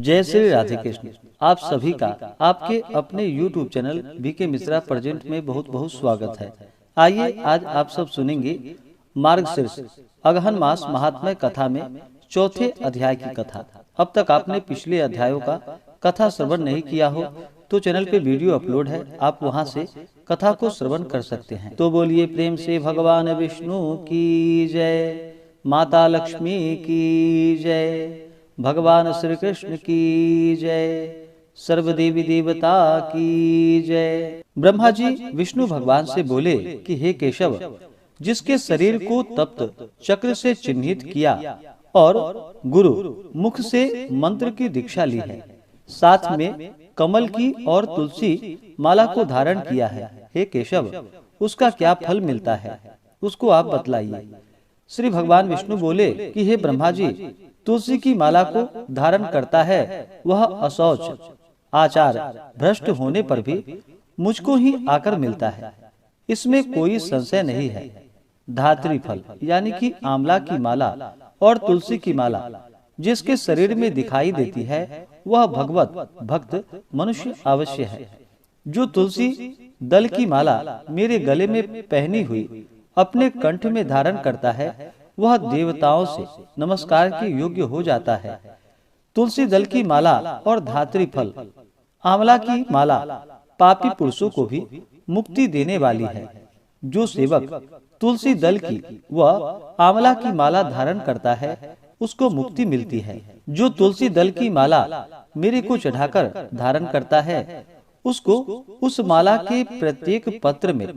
जय श्री राधे कृष्ण। आप सभी का आपके अपने YouTube channel BK Mishra present में बहुत बहुत स्वागत है। आइए आज आप सब सुनेंगे मार्गशीर्ष अगहन मास महात्म्य कथा में चौथे अध्याय की कथा। अब तक आपने पिछले अध्यायों का कथा श्रवण नहीं किया हो तो चैनल पे वीडियो अपलोड है, आप वहां से कथा को श्रवण कर सकते हैं। तो बोलिए प्रेम से भगवान विष्णु की जय, माता लक्ष्मी की जय, भगवान श्री कृष्ण की जय, सर्व देवी देवता की जय। ब्रह्मा जी विष्णु भगवान से बोले कि हे केशव, जिसके शरीर को तप्त चक्र से चिन्हित किया और गुरु मुख से मंत्र की दीक्षा ली है, साथ में कमल की और तुलसी माला को धारण किया है, हे केशव, उसका क्या फल मिलता है, उसको आप बतलाइए। श्री भगवान विष्णु बोले कि हे ब्रह्मा जी, तुलसी की माला को धारण करता है वह अशौच आचार भ्रष्ट होने पर भी मुझको ही आकर मिलता है, इसमें कोई संशय नहीं है। धात्री फल यानी कि आंवला की माला और तुलसी की माला जिसके शरीर में दिखाई देती है वह भगवत भक्त मनुष्य अवश्य है। जो तुलसी दल की माला मेरे गले में पहनी हुई अपने कंठ में धारण करता है वह देवताओं से नमस्कार के योग्य हो जाता है। तुलसी दल की माला और धात्री फल आंवला की माला पापी पुरुषों को भी मुक्ति देने वाली है। जो सेवक तुलसी दल की व आंवला की माला धारण करता है उसको मुक्ति मिलती है। जो तुलसी दल की माला मेरे को चढ़ाकर धारण करता है उसको उस माला के प्रत्येक पत्र में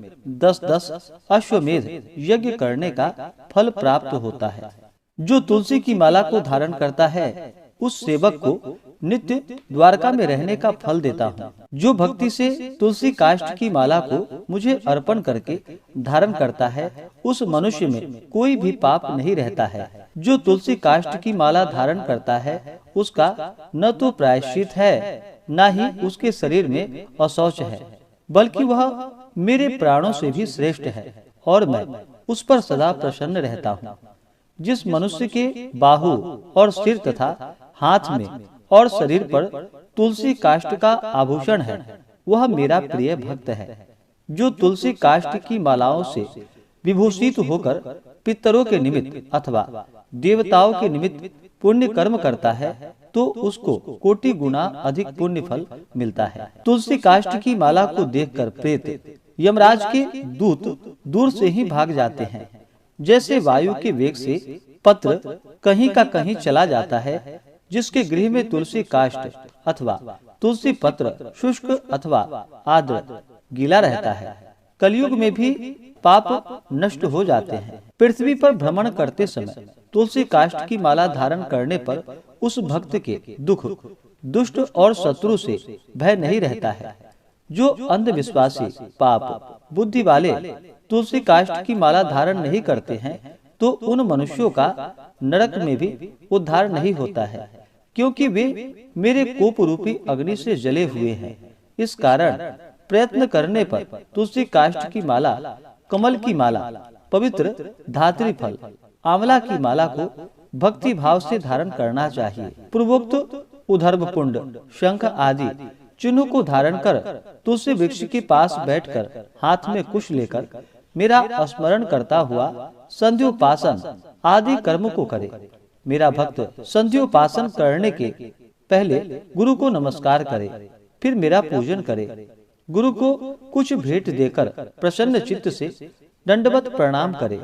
10-10 अश्वमेध यज्ञ करने का फल प्राप्त होता है। जो तुलसी की माला को धारण करता है उस सेवक को नित्य द्वारका में रहने का फल देता हूँ। जो भक्ति से तुलसी काष्ठ की माला को मुझे अर्पण करके धारण करता है उस मनुष्य में कोई भी पाप नहीं रहता है। जो तुलसी काष्ठ की माला धारण करता है उसका न तो प्रायश्चित है न ही उसके शरीर में अशौच है, बल्कि वह मेरे प्राणों से भी श्रेष्ठ है और मैं उस पर सदा प्रसन्न रहता हूँ। जिस मनुष्य के बाहु और सिर तथा हाथ में और शरीर पर तुलसी काष्ठ का आभूषण है वह मेरा प्रिय भक्त है। जो तुलसी काष्ठ की मालाओं से विभूषित होकर पितरों के निमित्त अथवा देवताओं के निमित्त पुण्य कर्म करता है तो उसको कोटि गुना अधिक पुण्य फल मिलता है। तुलसी काष्ठ की माला को देखकर प्रेत यमराज के दूत दूर से ही भाग जाते हैं। जैसे वायु के वेग से पत्र कहीं का कहीं चला जाता है, जिसके गृह में तुलसी काष्ठ अथवा तुलसी पत्र शुष्क अथवा आर्द्र गीला रहता है, कलयुग में भी पाप नष्ट हो जाते हैं। पृथ्वी पर भ्रमण करते समय तुलसी काष्ठ की माला धारण करने पर उस भक्त के दुख दुष्ट और शत्रु से भय नहीं रहता है। जो अंधविश्वासी पाप बुद्धि वाले तुलसी काष्ठ की माला धारण नहीं करते हैं तो उन मनुष्यों का नरक में भी उद्धार नहीं होता है, क्योंकि वे मेरे कोप रूपी अग्नि से जले हुए हैं। इस कारण प्रयत्न करने पर तुलसी काष्ठ की माला, कमल की माला, पवित्र धात्री फल, आंवला की माला को भक्ति भाव से धारण करना चाहिए। पूर्वोक्त उधर्व कुंड, शंख आदि चिन्हों को धारण कर तुलसी वृक्ष के पास बैठकर हाथ में कुश लेकर मेरा स्मरण करता हुआ संध्योपासन आदि कर्म को करे। मेरा भक्त संध्योपासन करने के पहले गुरु को नमस्कार करे, फिर मेरा पूजन करे। गुरु को कुछ भेंट देकर प्रसन्न चित्त से दंडवत प्रणाम करे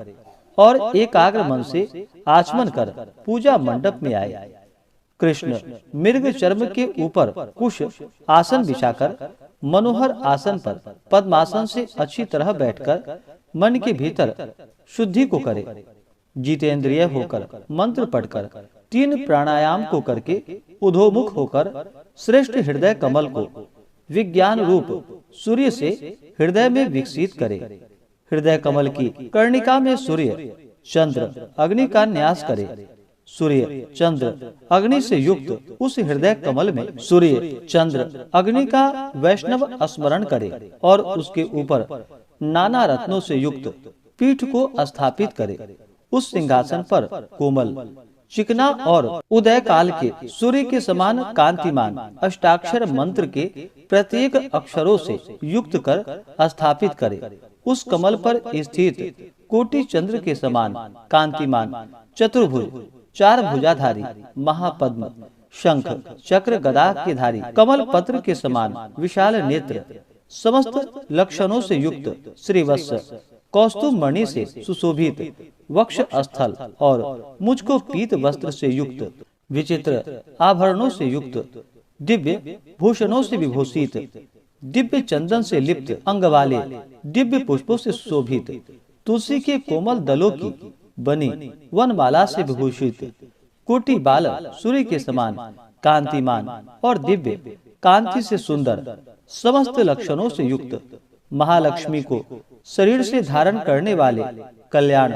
और एकाग्र मन से आचमन कर पूजा मंडप में आए। कृष्ण मृग चर्म के ऊपर कुश आसन बिछाकर मनोहर आसन पर पद्मासन से अच्छी तरह बैठकर मन के भीतर शुद्धि को करे। जितेंद्रिय होकर मंत्र पढ़कर 3 प्राणायाम को करके उधोमुख होकर श्रेष्ठ हृदय कमल को विज्ञान रूप सूर्य से हृदय में विकसित करे। हृदय कमल की कर्णिका में सूर्य चंद्र अग्नि का न्यास करे। सूर्य चंद्र अग्नि से युक्त उस हृदय कमल में सूर्य चंद्र अग्नि का वैष्णव स्मरण करे और उसके ऊपर नाना रत्नों से युक्त पीठ को स्थापित करे। उस सिंहासन पर कोमल चिकना और उदय काल के सूर्य के समान कांतिमान अष्टाक्षर मंत्र के प्रत्येक अक्षरों से युक्त कर स्थापित करे। उस कमल पर स्थित कोटि चंद्र के समान कांतिमान चतुर्भुज चार भुजाधारी महापद्म शंख चक्र गदा के धारी कमल पत्र के समान विशाल नेत्र समस्त लक्षणों से युक्त श्रीवत्स कौस्तुभ मणि से सुशोभित वक्ष स्थल और मुझको पीत वस्त्र से युक्त विचित्र आभरणों से युक्त दिव्य भूषणों से विभूषित दिव्य चंदन से लिप्त अंग वाले दिव्य पुष्पों से सुशोभित तुलसी के कोमल दलों की बनी वनमाला से विभूषित कोटि बाल सूर्य के समान कांतिमान और दिव्य कांति से सुंदर समस्त लक्षणों से युक्त महालक्ष्मी को शरीर से धारण करने वाले कल्याण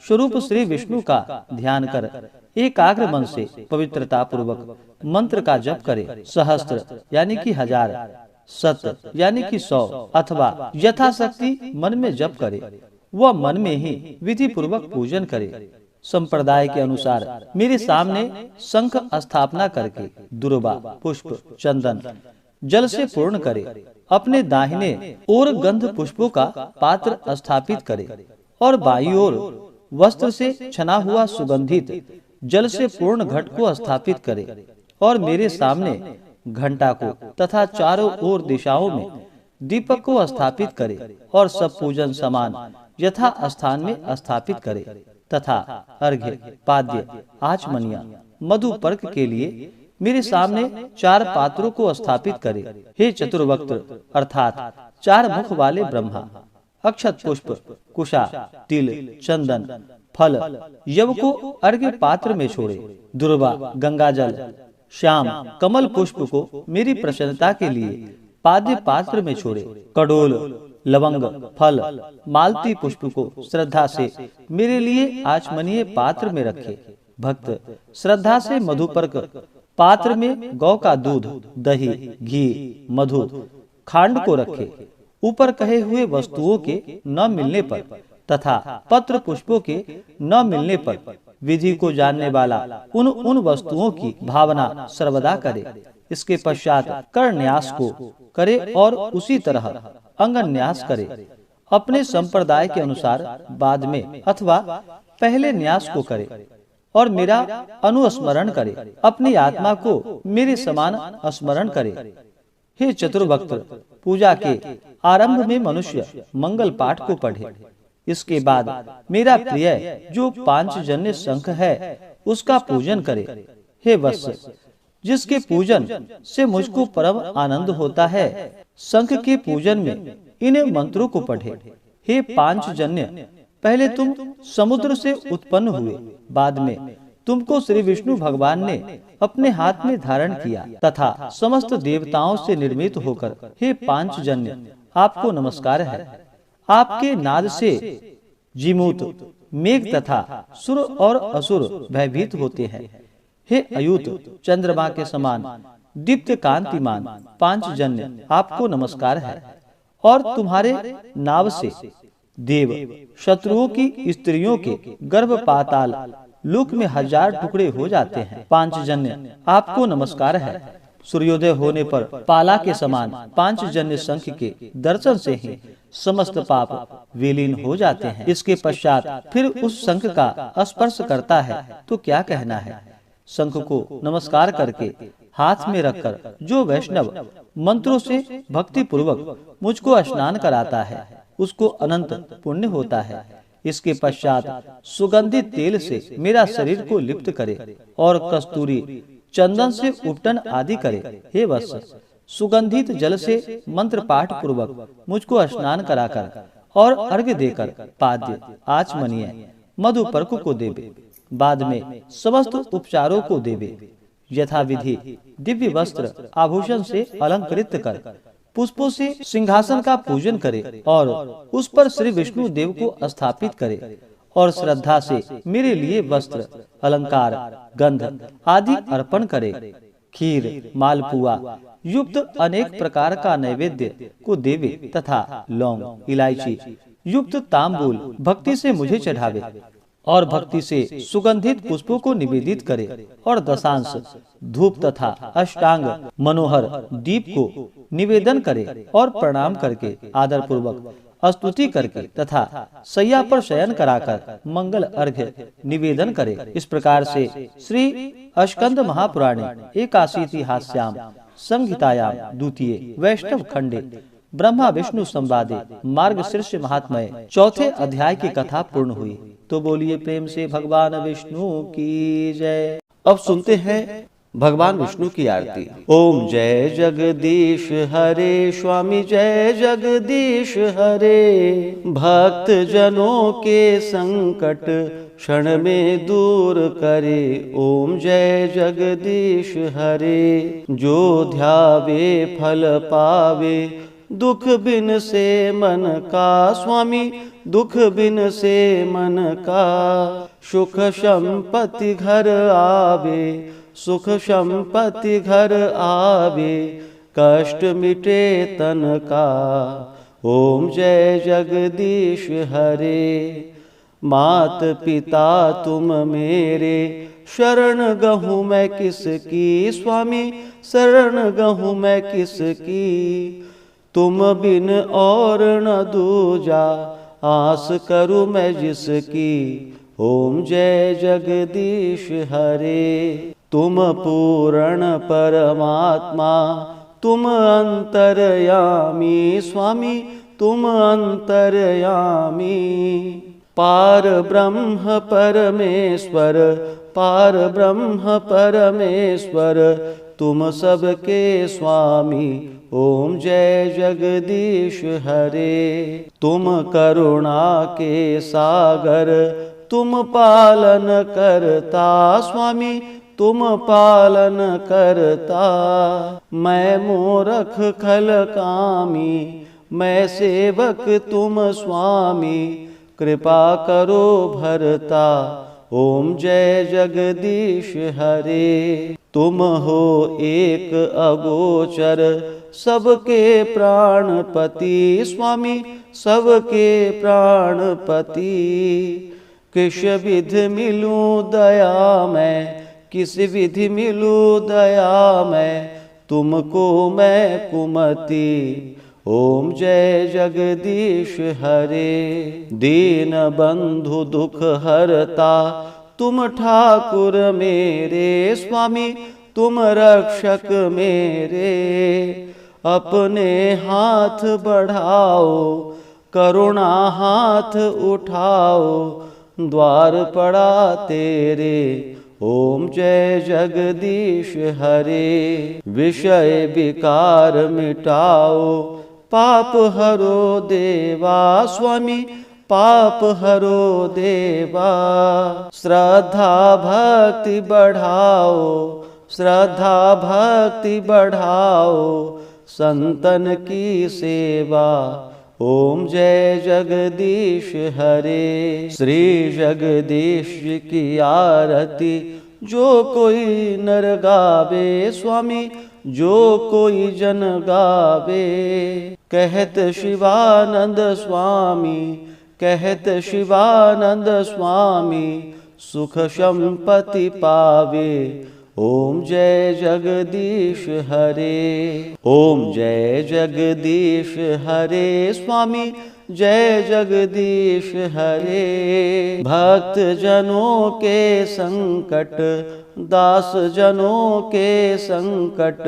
स्वरूप श्री विष्णु का ध्यान कर एकाग्र मन से पवित्रता पूर्वक मंत्र का जप करे। सहस्त्र यानी कि 1000, शत यानी कि 100 अथवा यथाशक्ति मन में जप करे। वह मन में ही विधि पूर्वक पूजन करे। संप्रदाय के अनुसार मेरे सामने शंख स्थापना करके दुर्वा पुष्प चंदन जल से पूर्ण करे। अपने दाहिने ओर गंध पुष्पों का पात्र स्थापित करे और बाईं ओर वस्त्र से छना हुआ सुगंधित जल से पूर्ण घट को स्थापित करे और मेरे सामने घंटा को तथा चारों ओर दिशाओं में दीपक को स्थापित करे और सब पूजन समान यथा स्थान में स्थापित करे तथा अर्घ्य पाद्य आचमनिया मधुपर्क के लिए मेरे सामने 4 पात्रों को स्थापित करे। हे चतुर्वक्त्र अर्थात 4 मुख वाले ब्रह्मा, अक्षत पुष्प कुशा तिल चंदन फल यव को अर्घ्य पात्र में छोड़े। दुर्वा गंगाजल श्याम कमल पुष्प को मेरी प्रसन्नता के लिए पाद्य पात्र में छोड़े। कड़ोल लवंग फल मालती पुष्प को श्रद्धा से मेरे लिए आचमनीय पात्र में रखे। भक्त श्रद्धा से मधुपर्क पात्र में गौ का दूध दही घी मधु खांड को रखे। ऊपर कहे हुए वस्तुओं के न मिलने पर तथा पत्र पुष्पों के न मिलने पर विधि को जानने वाला उन वस्तुओं की भावना सर्वदा करे। इसके पश्चात कर न्यास को करे और उसी तरह अंग न्यास करे। अपने संप्रदाय के अनुसार बाद में अथवा पहले न्यास को करे और मेरा अनुस्मरण करे। अपनी आत्मा को मेरे समान स्मरण करे। हे चतुर्वक्त्र पूजा के आरंभ में मनुष्य मंगल पाठ को पढ़े। इसके बाद मेरा प्रिय जो पांचजन्य शंख है उसका पूजन करे। हे वत्स जिसके पूजन से मुझको परम आनंद होता है शंख के पूजन में इन मंत्रों को पढ़े। हे पांचजन्य पहले तुम समुद्र से उत्पन्न हुए, बाद में तुमको श्री विष्णु भगवान ने अपने हाथ में धारण किया तथा समस्त देवताओं से निर्मित होकर हे पांचजन्य आपको नमस्कार है। आपके नाद से जीमूत मेघ तथा सुर और असुर भयभीत होते हैं। हे अयूत चंद्रमा के समान दीप्त कांतिमान पांचजन्य आपको नमस्कार है। और तुम्हारे नाव से देव शत्रुओं की स्त्रियों के गर्भ पाताल लोक में 1000 टुकड़े हो जाते हैं। पांचजन्य आपको नमस्कार है। सूर्योदय होने पर पाला के समान पांचजन्य शंख के दर्शन से ही समस्त पाप विलीन हो जाते हैं। इसके पश्चात फिर उस शंख का स्पर्श करता है तो क्या कहना है। शंख को नमस्कार करके हाथ में रखकर जो वैष्णव मंत्रों से भक्ति पूर्वक मुझको स्नान कराता है उसको अनंत पुण्य होता है। इसके पश्चात सुगंधित तेल से मेरा शरीर को लिप्त करे और कस्तूरी चंदन से उपटन आदि करे। हे वत्स सुगंधित जल से मंत्र पाठ पूर्वक मुझको स्नान कराकर और अर्घ्य देकर पाद्य आचमनीय मधुपर्क को देवे। बाद में समस्त उपचारों को देवे। यथा विधि दिव्य वस्त्र आभूषण से अलंकृत कर पुष्पों से सिंहासन का पूजन करे और उस पर श्री विष्णु देव को स्थापित करे और श्रद्धा से मेरे लिए वस्त्र अलंकार गंध आदि अर्पण करे। खीर मालपुआ युक्त अनेक प्रकार का नैवेद्य को देवे तथा लौंग इलायची युक्त तांबूल भक्ति से मुझे चढ़ावे और भक्ति से सुगंधित पुष्पों को निवेदित करे और दशांश धूप तथा अष्टांग मनोहर दीप को निवेदन करे और प्रणाम करके आदर पूर्वक स्तुति करके तथा सैया पर शयन कराकर मंगल अर्घ्य निवेदन करे। इस प्रकार से श्री अस्कंद महापुराणे एकाशीतिहास्याम संहितायाम द्वितीय वैष्णव खंडे ब्रह्मा विष्णु संवादे मार्गशीर्ष महात्म्य चौथे अध्याय की कथा पूर्ण हुई। तो बोलिए प्रेम से भगवान विष्णु की जय। अब सुनते हैं भगवान विष्णु की आरती। ओम जय जगदीश हरे स्वामी जय जगदीश हरे, भक्त जनों के संकट क्षण में दूर करे। ओम जय जगदीश हरे, जो ध्यावे फल पावे दुख बिन से मन का। स्वामी दुख बिन से मन का, सुख संपत्ति घर आवे सुख संपत्ति घर आवे, कष्ट मिटे तन का। ओम जय जगदीश हरे, मात पिता तुम मेरे शरण गहूँ मैं किसकी। स्वामी शरण गहूँ मैं किसकी, तुम बिन और न दूजा आस करूँ मैं जिसकी। ओम जय जगदीश हरे, तुम पूर्ण परमात्मा तुम अंतर्यामी। स्वामी तुम अंतर्यामी, पार ब्रह्म परमेश्वर पार ब्रह्म परमेश्वर, तुम सबके स्वामी। ओम जय जगदीश हरे, तुम करुणा के सागर तुम पालन करता। स्वामी तुम पालन करता, मैं मूरख खल कामी मैं सेवक तुम स्वामी, कृपा करो भरता। ओम जय जगदीश हरे, तुम हो एक अगोचर सबके प्राणपति। स्वामी सबके प्राणपति, किस विधि मिलूं दया मैं किस विधि मिलूं दया मैं, तुमको मैं कुमति। ओम जय जगदीश हरे, दीन बंधु दुख हरता तुम ठाकुर मेरे। स्वामी तुम रक्षक मेरे, अपने हाथ बढ़ाओ करुणा हाथ उठाओ, द्वार पड़ा तेरे। ओम जय जगदीश हरे, विषय विकार मिटाओ पाप हरो देवा। स्वामी पाप हरो देवा, श्रद्धा भक्ति बढ़ाओ श्रद्धा भक्ति बढ़ाओ, संतन की सेवा। ओम जय जगदीश हरे, श्री जगदीश की आरती जो कोई नर गावे। स्वामी जो कोई जन गावे, कहत शिवानंद स्वामी कहत शिवानंद स्वामी, सुख संपत्ति पावे। ओम जय जगदीश हरे, ओम जय जगदीश हरे। स्वामी जय जगदीश हरे, भक्त जनों के संकट दास जनों के संकट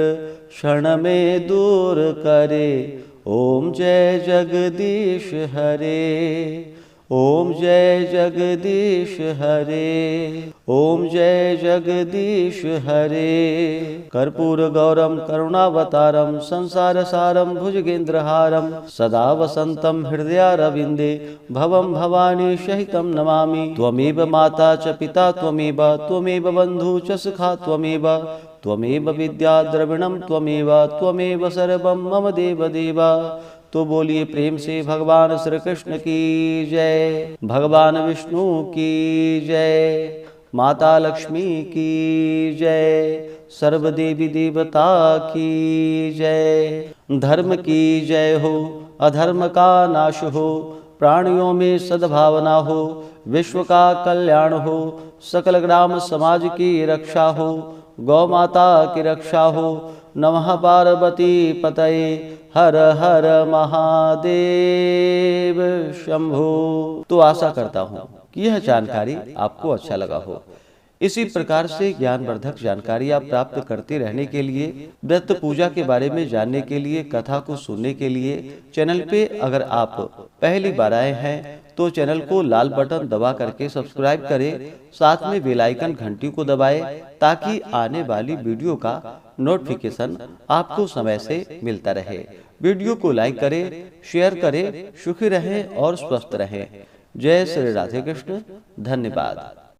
क्षण में दूर करे। ओम जय जगदीश हरे, ओम जय जगदीश हरे, ओम जय जगदीश हरे। कर्पूर गौरम करुणावतारम संसार सारम भुजगेन्द्रहारम, सदा वसंतम हृदयारविंदे भवम भवानी सहितं नमामि। त्वमेव माता च पिता त्वमेव, त्वमेव बंधु च सखा त्वमेव, त्वमेव विद्या द्रविणम त्वमेव, त्वमेव सर्वं मम देव देवा। तो बोलिए प्रेम से भगवान श्री कृष्ण की जय, भगवान विष्णु की जय, माता लक्ष्मी की जय, सर्व देवी देवता की जय। धर्म की जय हो, अधर्म का नाश हो, प्राणियों में सद्भावना हो, विश्व का कल्याण हो, सकल ग्राम समाज की रक्षा हो, गौ माता की रक्षा हो। नमः पार्वती पतये, हर हर महादेव शंभो। तो आशा करता हूँ कि यह जानकारी आपको अच्छा लगा हो। इसी प्रकार से ज्ञानवर्धक जानकारी आप प्राप्त करते रहने के लिए, व्रत पूजा के बारे में जानने के लिए, कथा को सुनने के लिए चैनल पे अगर आप पहली बार आए हैं तो चैनल को लाल बटन दबा करके सब्सक्राइब करें, साथ में बेल आइकन घंटी को दबाएं ताकि आने वाली वीडियो का नोटिफिकेशन आपको समय से मिलता रहे। वीडियो को लाइक करें, शेयर करें। सुखी रहें और स्वस्थ रहें। जय श्री राधे कृष्ण। धन्यवाद।